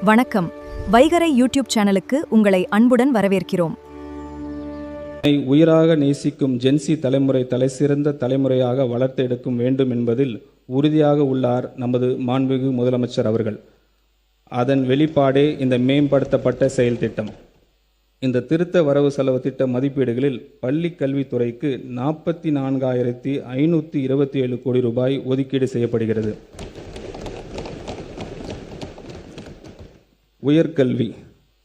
வணக்கம். வைகரை யூடியூப் சேனலுக்கு உங்களை அன்புடன் வரவேற்கிறோம். உயிராக நேசிக்கும் ஜென்சி தலைமுறை தலைசிறந்த தலைமுறையாக வளர்த்தெடுக்கும் வேண்டும் என்பதில் உறுதியாக உள்ளார் நமது மாண்புமிகு முதலமைச்சர் அவர்கள். அதன் வெளிப்பாடே இந்த மேம்படுத்தப்பட்ட செயல் திட்டம். இந்த திருத்த வரவு செலவு திட்ட மதிப்பீடுகளில் பள்ளி கல்வித்துறைக்கு 44,527 கோடி ரூபாய் ஒதுக்கீடு செய்யப்படுகிறது. உயர்கல்வி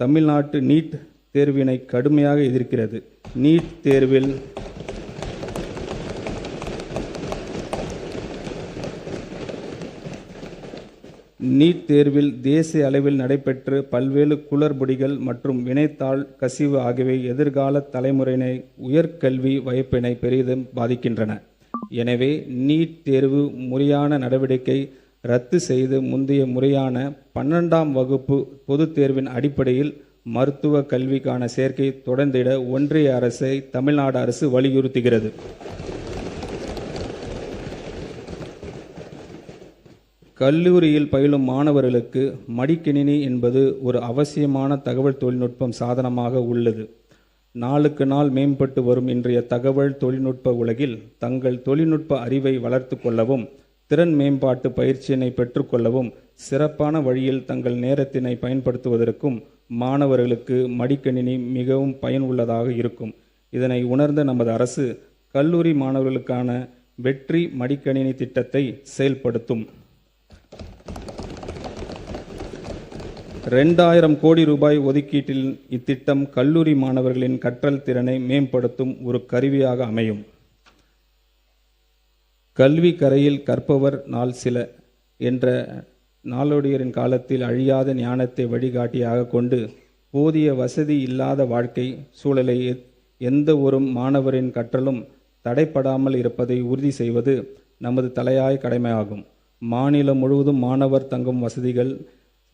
தமிழ்நாட்டு நீட் தேர்வினை கடுமையாக எதிர்க்கிறது. நீட் தேர்வில் தேசிய அளவில் நடைபெற்று பல்வேறு குளறுபடிகள் மற்றும் வினைத்தாள் கசிவு ஆகியவை எதிர்கால தலைமுறையினை உயர்கல்வி வாய்ப்பினை பெரிதும் பாதிக்கின்றன. எனவே நீட் தேர்வு முறையான நடவடிக்கை ரத்து செய்து முந்தைய முறையான 12ஆம் வகுப்பு பொதுத் தேர்வின் அடிப்படையில் மருத்துவ கல்விக்கான சேர்க்கை தொடர்ந்திட ஒன்றிய அரசை தமிழ்நாடு அரசு வலியுறுத்துகிறது. கல்லூரியில் பயிலும் மாணவர்களுக்கு மடிக்கணினி என்பது ஒரு அவசியமான தகவல் தொழில்நுட்பம் சாதனமாக உள்ளது. நாளுக்கு நாள் மேம்பட்டு வரும் இன்றைய தகவல் தொழில்நுட்ப உலகில் தங்கள் தொழில்நுட்ப அறிவை வளர்த்து கொள்ளவும் திறன் மேம்பாட்டு பயிற்சியினை பெற்றுக்கொள்ளவும் சிறப்பான வழியில் தங்கள் நேரத்தினை பயன்படுத்துவதற்கும் மாணவர்களுக்கு மடிக்கணினி மிகவும் பயனுள்ளதாக இருக்கும். இதனை உணர்ந்த நமது அரசு கல்லூரி மாணவர்களுக்கான வெற்றி மடிக்கணினி திட்டத்தை செயல்படுத்தும். 2000 கோடி ரூபாய் ஒதுக்கீட்டில் இத்திட்டம் கல்லூரி மாணவர்களின் கற்றல் திறனை மேம்படுத்தும் ஒரு கருவியாக அமையும். கல்வி கரையில் கற்பவர் நாள் சில என்ற நாளோடியரின் காலத்தில் அழியாத ஞானத்தை வழிகாட்டியாக கொண்டு போதிய வசதி இல்லாத வாழ்க்கை சூழலை எந்த ஒரு மாணவரின் கற்றலும் தடைப்படாமல் இருப்பதை உறுதி செய்வது நமது தலையாய கடமையாகும். மாநிலம் முழுவதும் மாணவர் தங்கும்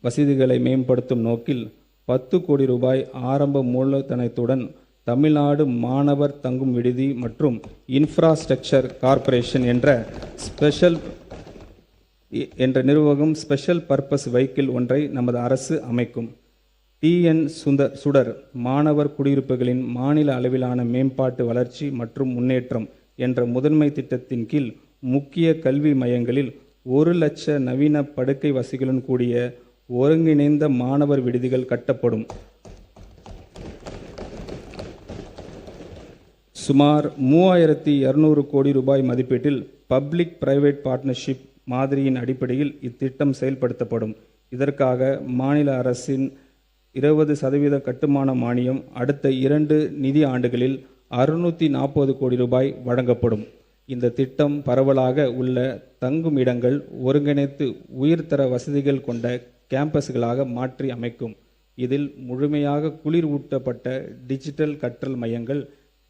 வசதிகளை மேம்படுத்தும் நோக்கில் 10 கோடி ரூபாய் ஆரம்ப மூலதனத்துடன் தமிழ்நாடு மாணவர் தங்கும் விடுதி மற்றும் இன்ஃப்ராஸ்ட்ரக்சர் கார்ப்பரேஷன் என்ற நிறுவனம் ஸ்பெஷல் பர்பஸ் வெஹிக்கிள் ஒன்றை நமது அரசு அமைக்கும். TN சுடர் மாணவர் குடியிருப்புகளின் மாநில அளவிலான மேம்பாட்டு வளர்ச்சி மற்றும் முன்னேற்றம் என்ற முதன்மை திட்டத்தின் கீழ் முக்கிய கல்வி மையங்களில் 1 லட்ச நவீன படுக்கை வசதிகளுடன் கூடிய ஒருங்கிணைந்த மாணவர் விடுதிகள் கட்டப்படும். சுமார் 3200 கோடி ரூபாய் மதிப்பீட்டில் பப்ளிக் பிரைவேட் பார்ட்னர்ஷிப் மாதிரியின் அடிப்படையில் இத்திட்டம் செயல்படுத்தப்படும். இதற்காக மாநில அரசின் 20% கட்டுமான மானியம் அடுத்த 2 நிதி ஆண்டுகளில் 640 கோடி ரூபாய் வழங்கப்படும். இந்த திட்டம் பரவலாக உள்ள தங்கும் இடங்கள் ஒருங்கிணைத்து உயர்தர வசதிகள் கொண்ட கேம்பஸ்களாக மாற்றி அமைக்கும். இதில் முழுமையாக குளிர் ஊட்டப்பட்ட டிஜிட்டல் கற்றல் மையங்கள்,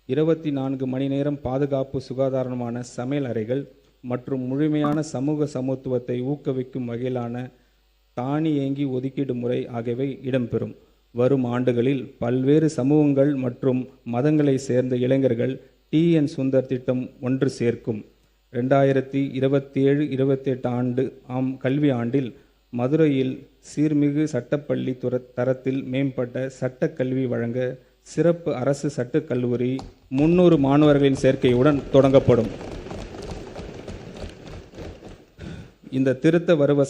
24 மணி நேரம் பாதுகாப்பு சுகாதாரமான சமையல் அறைகள் மற்றும் முழுமையான சமூக சமத்துவத்தை ஊக்குவிக்கும் வகையிலான தானியங்கி ஒதுக்கீடு முறை ஆகியவை இடம்பெறும். வரும் ஆண்டுகளில் பல்வேறு சமூகங்கள் மற்றும் மதங்களை சேர்ந்த இளைஞர்கள் TN சுந்தர் திட்டம் ஒன்று சேர்க்கும். 2027-28 கல்வி ஆண்டில் மதுரையில் சீர்மிகு சட்டப்பள்ளி தரத்தில் மேம்பட்ட சட்டக்கல்வி வழங்க சிறப்பு அரசு சட்டக் கல்லூரி 300 மாணவர்களின் சேர்க்கையுடன் தொடங்கப்படும். இந்த திருத்த வரவு